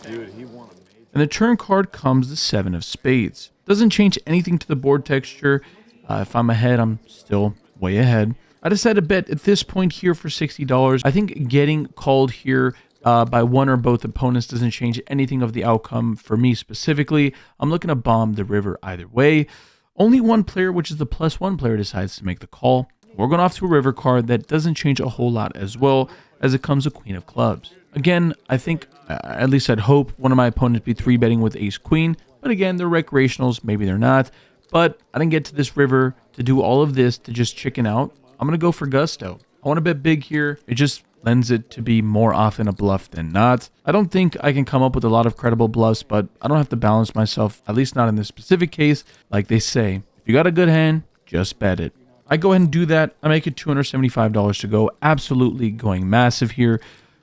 And the turn card comes the 7 of spades. Doesn't change anything to the board texture. If I'm ahead, I'm still way ahead. I decided to bet at this point here for $60. I think getting called here by one or both opponents doesn't change anything of the outcome for me specifically. I'm looking to bomb the river either way. Only one player, which is the +1 player, decides to make the call. We're going off to a river card that doesn't change a whole lot as well, as it comes a queen of clubs. Again, I think, at least I'd hope, one of my opponents be 3-betting with ace queen. But again, they're recreationals, maybe they're not. But I didn't get to this river to do all of this to just chicken out. I'm going to go for gusto. I want to bet big here. It just lends it to be more often a bluff than not. I don't think I can come up with a lot of credible bluffs, but I don't have to balance myself, at least not in this specific case. Like they say, if you got a good hand, just bet it. I go ahead and do that. I make it $275 to go. Absolutely going massive here.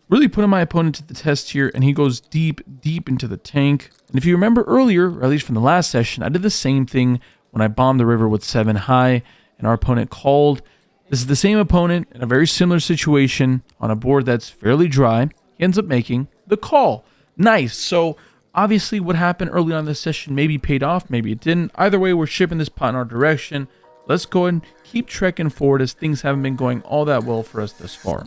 Really putting my opponent to the test here, and he goes deep, deep into the tank. And if you remember earlier, or at least from the last session, I did the same thing when I bombed the river with 7 high, and our opponent called. This is the same opponent in a very similar situation on a board that's fairly dry. He ends up making the call. Nice. So obviously what happened early on in this session maybe paid off, maybe it didn't. Either way, we're shipping this pot in our direction. Let's go ahead and keep trekking forward as things haven't been going all that well for us thus far.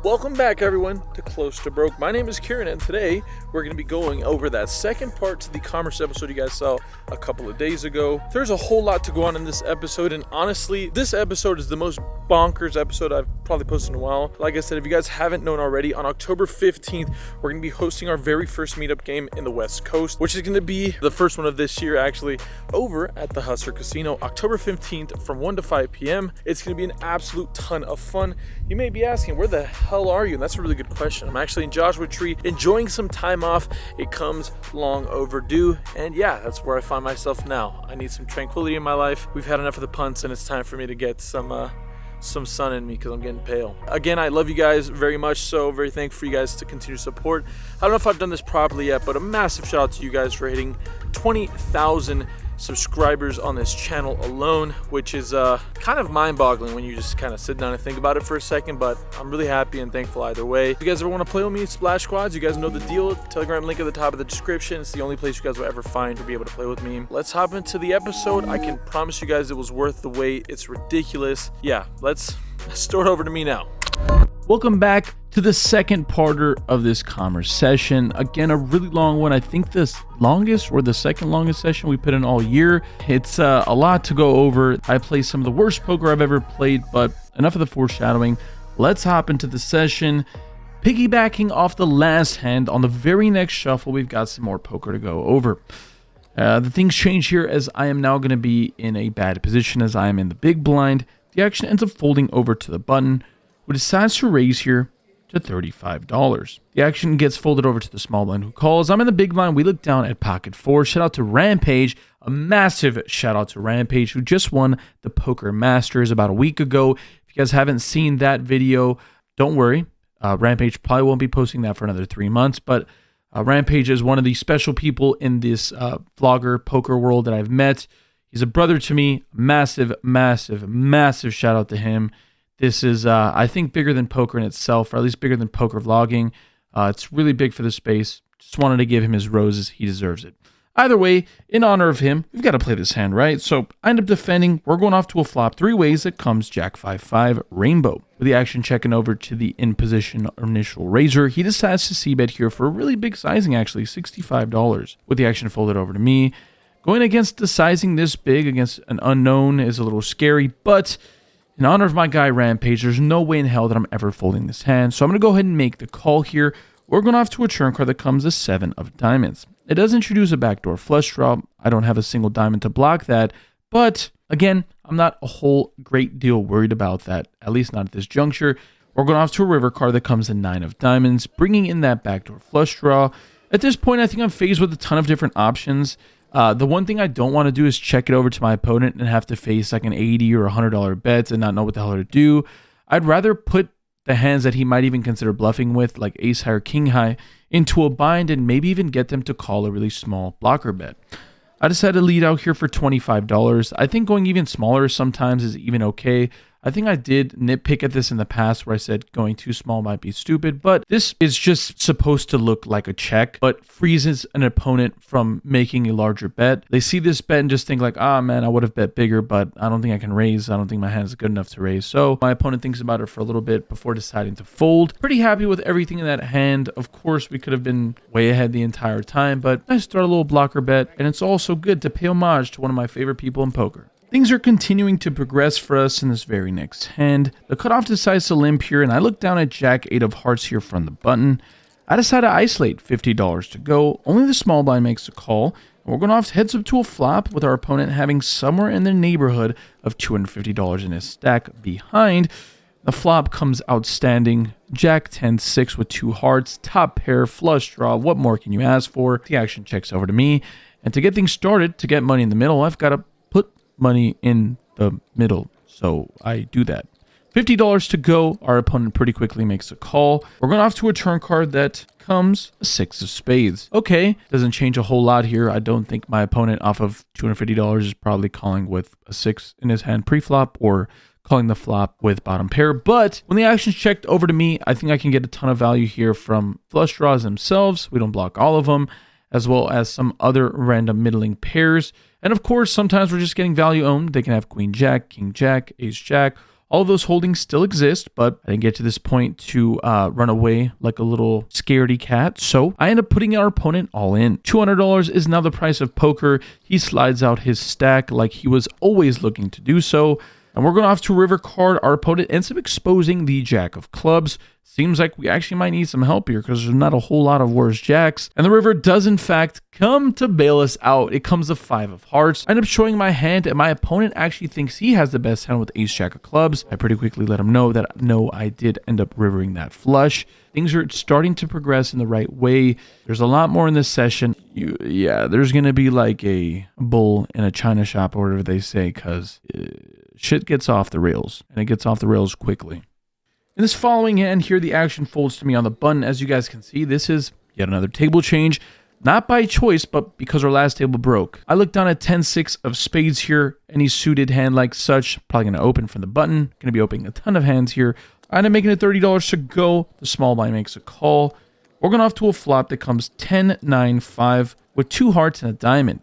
Welcome back, everyone, to Close to Broke. My name is Kieran, and today we're going to be going over that second part to the commerce episode you guys saw a couple of days ago. There's a whole lot to go on in this episode, and honestly, this episode is the most bonkers episode I've probably posted in a while. Like I said, if you guys haven't known already, on October 15th, we're going to be hosting our very first meetup game in the West Coast, which is going to be the first one of this year, actually, over at the Hustler Casino, October 15th from 1 to 5 p.m. It's going to be an absolute ton of fun. You may be asking, where the hell are you? And that's a really good question. I'm actually in Joshua Tree, enjoying some time off. It comes long overdue, and yeah, that's where I find myself now. I need some tranquility in my life. We've had enough of the punts, and it's time for me to get some sun in me because I'm getting pale. Again, I love you guys very much, so very thankful for you guys to continue support. I don't know if I've done this properly yet, but a massive shout out to you guys for hitting 20,000 subscribers on this channel alone, which is kind of mind-boggling when you just kind of sit down and think about it for a second, but I'm really happy and thankful either way. If you guys ever want to play with me, Splash Squads, you guys know the deal. Telegram link at the top of the description. It's the only place you guys will ever find to be able to play with me. Let's hop into the episode. I can promise you guys it was worth the wait. It's ridiculous. Yeah, let's start over to me now. Welcome back to the second parter of this commerce session. Again, a really long one. I think this longest or the second longest session we put in all year. It's a lot to go over. I play some of the worst poker I've ever played, but enough of the foreshadowing. Let's hop into the session. Piggybacking off the last hand, on the very next shuffle, we've got some more poker to go over. The things change here as I am now going to be in a bad position as I am in the big blind. The action ends up folding over to the button, who decides to raise here to $35. The action gets folded over to the small blind, who calls. I'm in the big blind. We look down at pocket 4. Shout out to Rampage. A massive shout out to Rampage, who just won the Poker Masters about a week ago. If you guys haven't seen that video, don't worry. Rampage probably won't be posting that for another 3 months, but Rampage is one of the special people in this vlogger poker world that I've met. He's a brother to me. Massive, massive, massive shout out to him. This is, I think, bigger than poker in itself, or at least bigger than poker vlogging. It's really big for the space. Just wanted to give him his roses. He deserves it. Either way, in honor of him, we've got to play this hand, right? So I end up defending. We're going off to a flop 3 ways. That comes Jack 5-5 Rainbow. With the action checking over to the in position initial raiser, he decides to c-bet here for a really big sizing, actually, $65. With the action folded over to me. Going against the sizing this big against an unknown is a little scary, but in honor of my guy Rampage, there's no way in hell that I'm ever folding this hand. So I'm going to go ahead and make the call here. We're going off to a turn card that comes a 7 of diamonds. It does introduce a backdoor flush draw. I don't have a single diamond to block that. But again, I'm not a whole great deal worried about that, at least not at this juncture. We're going off to a river card that comes a 9 of diamonds, bringing in that backdoor flush draw. At this point, I think I'm faced with a ton of different options. The one thing I don't want to do is check it over to my opponent and have to face like an $80 or $100 bet and not know what the hell to do. I'd rather put the hands that he might even consider bluffing with, like ace high or king high, into a bind and maybe even get them to call a really small blocker bet. I decided to lead out here for $25. I think going even smaller sometimes is even okay. I think I did nitpick at this in the past where I said going too small might be stupid, but this is just supposed to look like a check, but freezes an opponent from making a larger bet. They see this bet and just think like, ah, man, I would have bet bigger, but I don't think I can raise. I don't think my hand is good enough to raise. So my opponent thinks about it for a little bit before deciding to fold. Pretty happy with everything in that hand. Of course, we could have been way ahead the entire time, but I start a little blocker bet, and it's also good to pay homage to one of my favorite people in poker. Things are continuing to progress for us in this very next hand. The cutoff decides to limp here, and I look down at Jack 8 of hearts here from the button. I decide to isolate, $50 to go. Only the small blind makes a call. And we're going off heads up to a flop with our opponent having somewhere in the neighborhood of $250 in his stack behind. The flop comes outstanding. Jack 10-6 with 2 hearts, top pair, flush draw. What more can you ask for? The action checks over to me. And to get things started, to get money in the middle, I've got to put money in the middle, so I do that. $50 to go. Our opponent pretty quickly makes a call. We're going off to a turn card that comes a 6 of spades. Okay, doesn't change a whole lot here. I don't think my opponent off of $250 is probably calling with a 6 in his hand pre-flop or calling the flop with bottom pair, but when the action's checked over to me, I think I can get a ton of value here from flush draws themselves. We don't block all of them, as well as some other random middling pairs. And of course, sometimes we're just getting value owned. They can have queen jack, king jack, ace jack. All of those holdings still exist, but I didn't get to this point to run away like a little scaredy cat. So I end up putting our opponent all in. $200 is now the price of poker. He slides out his stack like he was always looking to do so. And we're going off to a river card. Our opponent ends up exposing the jack of clubs. Seems like we actually might need some help here because there's not a whole lot of worse jacks. And the river does, in fact, come to bail us out. It comes the 5 of hearts. I end up showing my hand, and my opponent actually thinks he has the best hand with ace jack of clubs. I pretty quickly let him know that, no, I did end up rivering that flush. Things are starting to progress in the right way. There's a lot more in this session. Yeah, there's going to be like a bull in a china shop or whatever they say, because shit gets off the rails, and it gets off the rails quickly. In this following hand here, the action folds to me on the button. As you guys can see, this is yet another table change. Not by choice, but because our last table broke. I look down at 10-6 of spades here. Any suited hand like such, probably going to open from the button. Going to be opening a ton of hands here. I end up making it $30 to go. The small blind makes a call. We're going off to a flop that comes 10-9-5 with 2 hearts and a diamond.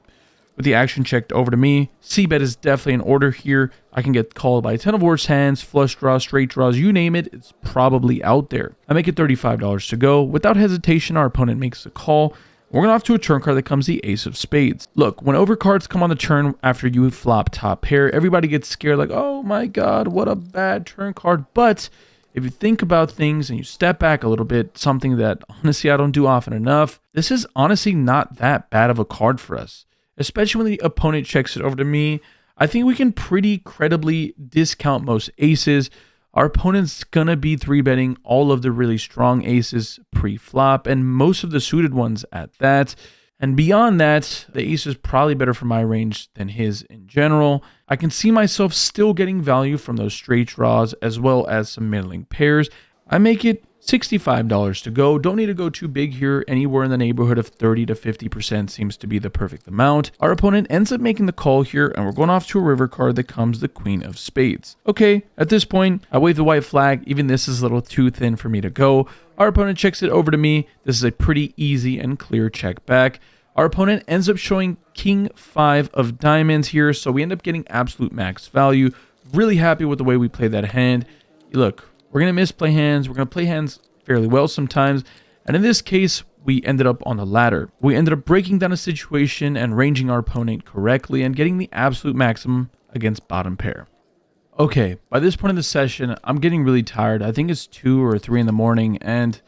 With the action checked over to me, c-bet is definitely in order here. I can get called by 10 of worse hands, flush draws, straight draws, you name it, it's probably out there. I make it $35 to go. Without hesitation, our opponent makes the call. We're going off to a turn card that comes the ace of spades. Look, when overcards come on the turn after you flop top pair, everybody gets scared like, oh my god, what a bad turn card. But if you think about things and you step back a little bit, something that honestly I don't do often enough, this is honestly not that bad of a card for us. Especially when the opponent checks it over to me, I think we can pretty credibly discount most aces. Our opponent's gonna be 3-betting all of the really strong aces pre-flop, and most of the suited ones at that. And beyond that, the ace is probably better for my range than his in general. I can see myself still getting value from those straight draws, as well as some middling pairs. I make it $65 to go. Don't need to go too big here. Anywhere in the neighborhood of 30 to 50% seems to be the perfect amount. Our opponent ends up making the call here, and we're going off to a river card that comes the queen of spades. Okay, at this point, I wave the white flag. Even this is a little too thin for me to go. Our opponent checks it over to me. This is a pretty easy and clear check back. Our opponent ends up showing king 5 of diamonds here, so we end up getting absolute max value. Really happy with the way we played that hand. Look, we're going to misplay hands. We're going to play hands fairly well sometimes. And in this case, we ended up on the ladder. We ended up breaking down a situation and ranging our opponent correctly and getting the absolute maximum against bottom pair. Okay, by this point in the session, I'm getting really tired. I think it's 2 or 3 in the morning. And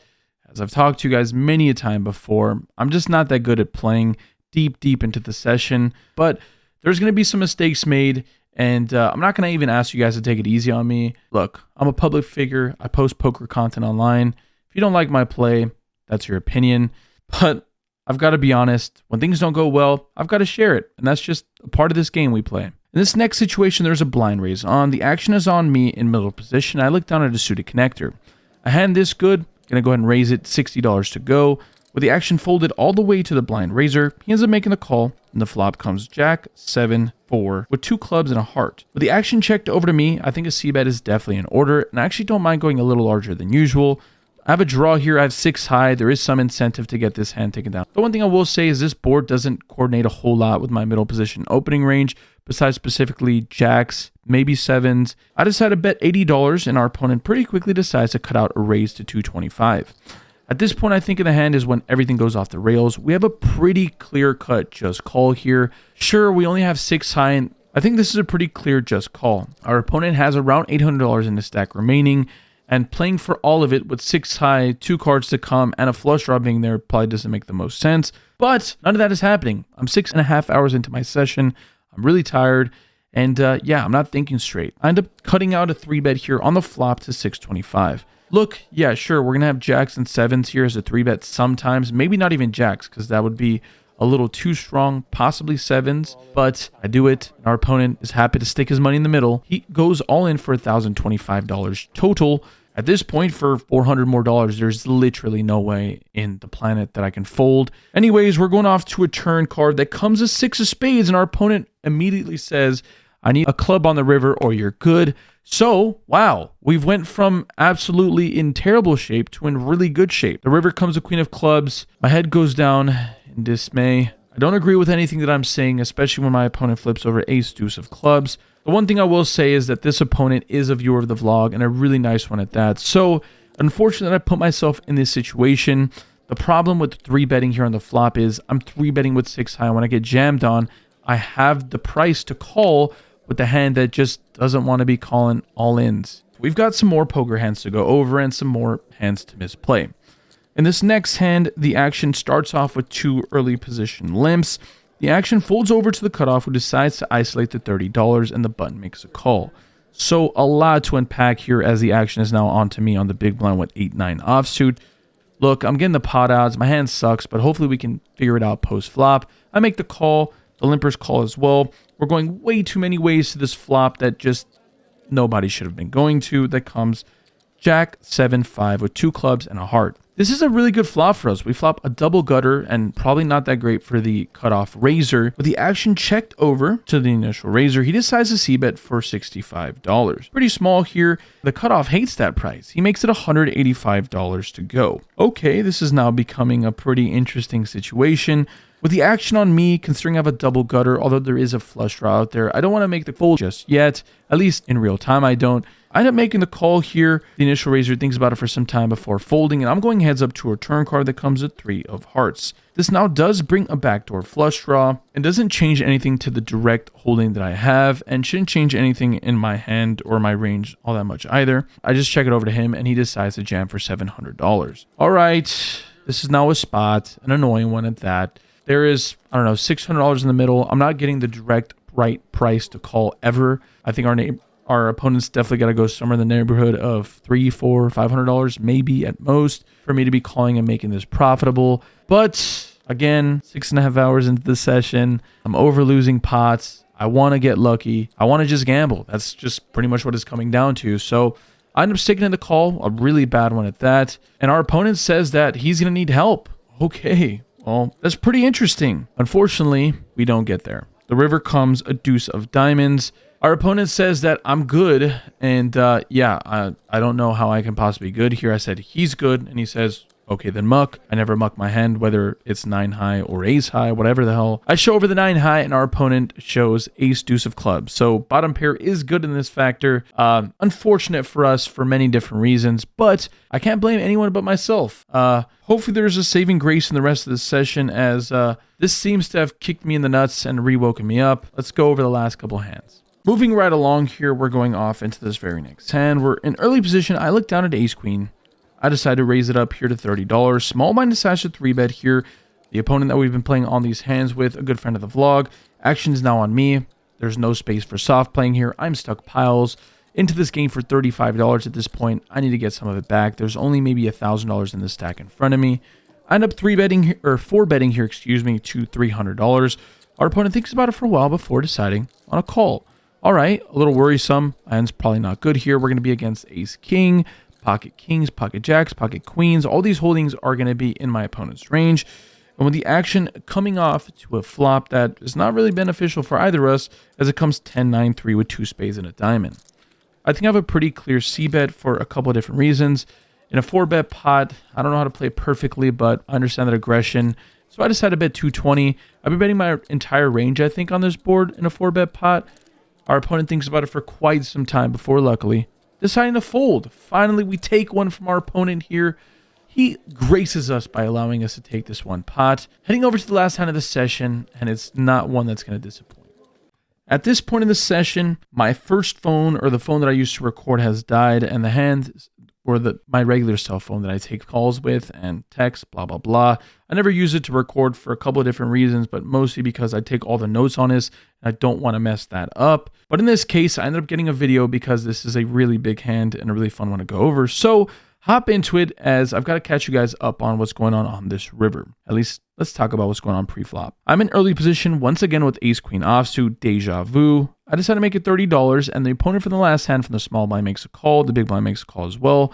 as I've talked to you guys many a time before, I'm just not that good at playing deep into the session. But there's going to be some mistakes made. And I'm not going to even ask you guys to take it easy on me. Look, I'm a public figure. I post poker content online. If you don't like my play, that's your opinion. But I've got to be honest. When things don't go well, I've got to share it. And that's just a part of this game we play. In this next situation, there's a blind raise on. The action is on me in middle position. I look down at a suited connector. A hand this good. Going to go ahead and raise it. $60 to go. With the action folded all the way to the blind raiser, he ends up making the call. And the flop comes Jack, 7, 4, with 2 clubs and a heart. With the action checked over to me, I think a c-bet is definitely in order, and I actually don't mind going a little larger than usual. I have a draw here. I have 6 high. There is some incentive to get this hand taken down. The one thing I will say is this board doesn't coordinate a whole lot with my middle position opening range, besides specifically jacks, maybe 7s. I decided to bet $80, and our opponent pretty quickly decides to cut out a raise to 225. At this point, I think in the hand is when everything goes off the rails. We have a pretty clear-cut just call here. Sure, we only have 6 high, and I think this is a pretty clear just call. Our opponent has around $800 in the stack remaining, and playing for all of it with 6 high, 2 cards to come, and a flush draw being there probably doesn't make the most sense. But none of that is happening. I'm 6.5 hours into my session. I'm really tired. And yeah, I'm not thinking straight. I end up cutting out a 3-bet here on the flop to 625. Look, yeah, sure, we're going to have jacks and 7s here as a 3-bet sometimes. Maybe not even jacks, because that would be a little too strong, possibly 7s, but I do it. Our opponent is happy to stick his money in the middle. He goes all in for $1,025 total. At this point, for $400 more, there's literally no way in the planet that I can fold. Anyways, we're going off to a turn card that comes a 6 of spades, and our opponent immediately says, I need a club on the river or you're good. So, wow, we've went from absolutely in terrible shape to in really good shape. The river comes a queen of clubs. My head goes down in dismay. I don't agree with anything that I'm saying, especially when my opponent flips over ace deuce of clubs. The one thing I will say is that this opponent is a viewer of the vlog, and a really nice one at that. So, unfortunately, I put myself in this situation. The problem with 3-betting here on the flop is I'm 3-betting with 6 high. When I get jammed on, I have the price to call with the hand that just doesn't want to be calling all-ins. We've got some more poker hands to go over and some more hands to misplay. In this next hand, the action starts off with 2 early position limps. The action folds over to the cutoff, who decides to isolate the $30, and the button makes a call. So a lot to unpack here, as the action is now on to me on the big blind with 8-9 offsuit. Look, I'm getting the pot odds. My hand sucks, but hopefully we can figure it out post-flop. I make the call. The limpers call as well. We're going way too many ways to this flop that just nobody should have been going to. That comes Jack, 7, 5 with 2 clubs and a heart. This is a really good flop for us. We flop a double gutter, and probably not that great for the cutoff raiser. With the action checked over to the initial raiser, he decides to c-bet for $65. Pretty small here. The cutoff hates that price. He makes it $185 to go. Okay, this is now becoming a pretty interesting situation. With the action on me, considering I have a double gutter, although there is a flush draw out there, I don't want to make the fold just yet. At least in real time, I don't. I end up making the call here. The initial raiser thinks about it for some time before folding, and I'm going heads up to a turn card that comes at 3 of hearts. This now does bring a backdoor flush draw, and doesn't change anything to the direct holding that I have, and shouldn't change anything in my hand or my range all that much either. I just check it over to him, and he decides to jam for $700. All right, this is now a spot, an annoying one at that. There is, I don't know, $600 in the middle. I'm not getting the direct right price to call ever. I think our opponents definitely got to go somewhere in the neighborhood of $300, $400, $500, maybe at most, for me to be calling and making this profitable. But again, 6.5 hours into the session, I'm over losing pots. I want to get lucky. I want to just gamble. That's just pretty much what it's coming down to. So I end up sticking in the call, a really bad one at that. And our opponent says that he's going to need help. Okay. Well, that's pretty interesting. Unfortunately, we don't get there. The river comes a deuce of diamonds. Our opponent says that I'm good, and yeah, I don't know how I can possibly be good here. I said he's good, and he says, okay, then muck. I never muck my hand, whether it's 9 high or ace high, whatever the hell. I show over the 9 high, and our opponent shows ace deuce of clubs. So bottom pair is good in this factor. Unfortunate for us for many different reasons, but I can't blame anyone but myself. Hopefully there's a saving grace in the rest of this session, as this seems to have kicked me in the nuts and re-woken me up. Let's go over the last couple hands. Moving right along here, we're going off into this very next hand. We're in early position. I look down at ace queen. I decide to raise it up here to $30. Small blind decides to 3-bet here. The opponent that we've been playing on these hands with, a good friend of the vlog. Action is now on me. There's no space for soft playing here. I'm stuck piles into this game for $35 at this point. I need to get some of it back. There's only maybe $1,000 in the stack in front of me. I end up 4-betting here, excuse me, to $300. Our opponent thinks about it for a while before deciding on a call. All right, a little worrisome. My hand's probably not good here. We're going to be against ace king, pocket kings, pocket jacks, pocket queens. All these holdings are going to be in my opponent's range. and with the action coming off to a flop that is not really beneficial for either of us, as it comes 10-9-3 with 2 spades and a diamond. I think I have a pretty clear c-bet for a couple of different reasons. In a 4-bet pot, I don't know how to play perfectly, but I understand that aggression, so I decided to bet 220. I've been betting my entire range, I think, on this board in a 4-bet pot. Our opponent thinks about it for quite some time before, luckily, deciding to fold. Finally, we take one from our opponent here. He graces us by allowing us to take this one pot. Heading over to the last hand of the session, and it's not one that's going to disappoint. At this point in the session, my first phone, or the phone that I used to record, has died, and the hand, or my regular cell phone that I take calls with and text, blah, blah, blah. I never use it to record for a couple of different reasons, but mostly because I take all the notes on this, and I don't want to mess that up. But in this case, I ended up getting a video because this is a really big hand and a really fun one to go over. So hop into it, as I've got to catch you guys up on what's going on this river. At least, let's talk about what's going on pre-flop. I'm in early position once again with ace-queen offsuit, deja vu. I decided to make it $30, and the opponent from the last hand from the small blind makes a call. The big blind makes a call as well.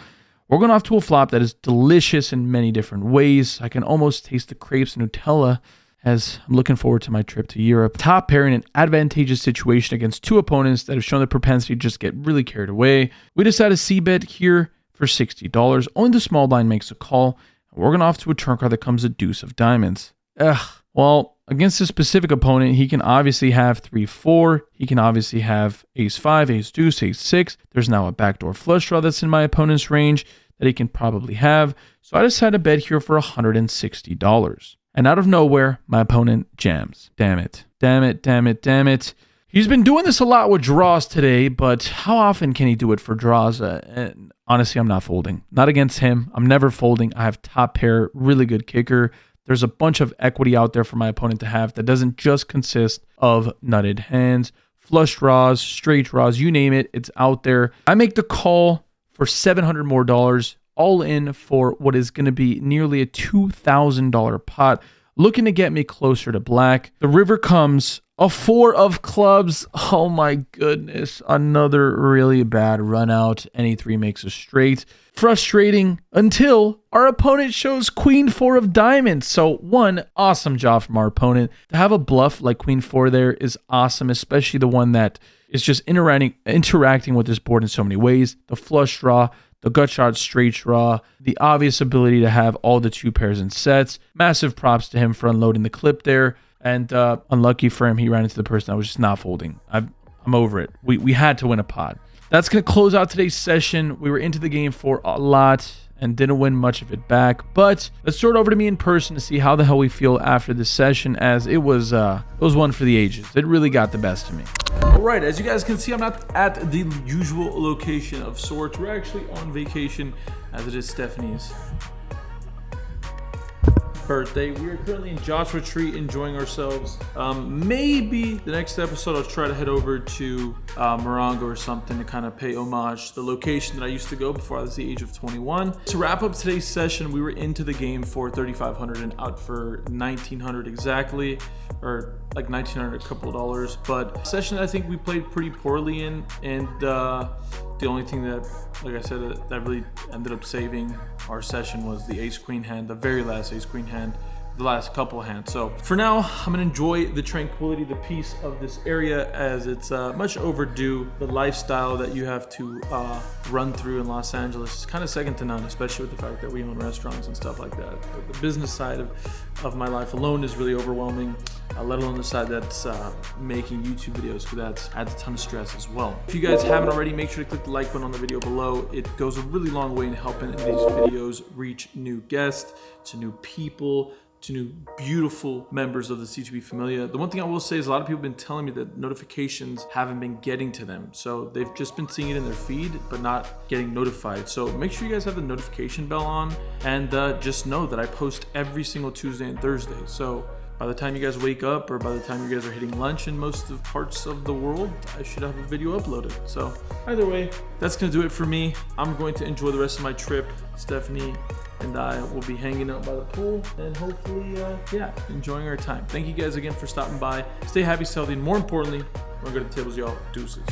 We're going off to a flop that is delicious in many different ways. I can almost taste the crepes and Nutella, as I'm looking forward to my trip to Europe. Top pair in an advantageous situation against 2 opponents that have shown the propensity to just get really carried away. We decided to c-bet here for $60. Only the small blind makes a call. We're going off to a turn card that comes a deuce of diamonds. Well, against this specific opponent, he can obviously have 3-4. He can obviously have ace-5, ace-deuce, ace-6. There's now a backdoor flush draw that's in my opponent's range that he can probably have. So I decided to bet here for $160. And out of nowhere, my opponent jams. Damn it. Damn it, damn it, damn it. He's been doing this a lot with draws today, but how often can he do it for draws? Honestly, I'm not folding. Not against him. I'm never folding. I have top pair, really good kicker. There's a bunch of equity out there for my opponent to have that doesn't just consist of nutted hands, flush draws, straight draws, you name it, it's out there. I make the call for $700 more, all in for what is going to be nearly a $2,000 pot, looking to get me closer to black. The river comes, a 4 of clubs. Oh my goodness, another really bad run out. Any 3 makes a straight. Frustrating until our opponent shows queen 4 of diamonds. So one, awesome job from our opponent. To have a bluff like queen 4 there is awesome, especially the one that is just interacting with this board in so many ways. The flush draw, the gut shot straight draw, the obvious ability to have all the 2 pairs in sets. Massive props to him for unloading the clip there. And unlucky for him, he ran into the person that was just not folding. I'm over it. We had to win a pot. That's going to close out today's session. We were into the game for a lot and didn't win much of it back. But let's throw it over to me in person to see how the hell we feel after this session, as it was one for the ages. It really got the best of me. All right, as you guys can see, I'm not at the usual location of sorts. We're actually on vacation, as it is Stephanie's birthday. We are currently in Joshua Tree enjoying ourselves. Maybe the next episode I'll try to head over to Morongo or something to kind of pay homage to the location that I used to go before I was the age of 21. To wrap up today's session, we were into the game for $3,500 and out for $1,900 exactly, or like $1,900, a couple of dollars. But session I think we played pretty poorly in, and the only thing that, like I said, that really ended up saving our session was the ace-queen hand, the very last ace-queen hand, the last couple of hands. So for now, I'm gonna enjoy the tranquility, the peace of this area, as it's much overdue. The lifestyle that you have to run through in Los Angeles is kind of second to none, especially with the fact that we own restaurants and stuff like that. But the business side of my life alone is really overwhelming, let alone the side that's making YouTube videos, because that adds a ton of stress as well. If you guys haven't already, make sure to click the like button on the video below. It goes a really long way in helping these videos reach new guests, to new people, to new beautiful members of the C2B familia. The one thing I will say is a lot of people have been telling me that notifications haven't been getting to them. So they've just been seeing it in their feed, but not getting notified. So make sure you guys have the notification bell on, and just know that I post every single Tuesday and Thursday. So by the time you guys wake up, or by the time you guys are hitting lunch in most of parts of the world, I should have a video uploaded. So either way, that's gonna do it for me. I'm going to enjoy the rest of my trip. Stephanie and I will be hanging out by the pool and hopefully, enjoying our time. Thank you guys again for stopping by. Stay happy, healthy, and more importantly, we're gonna tables y'all. Deuces.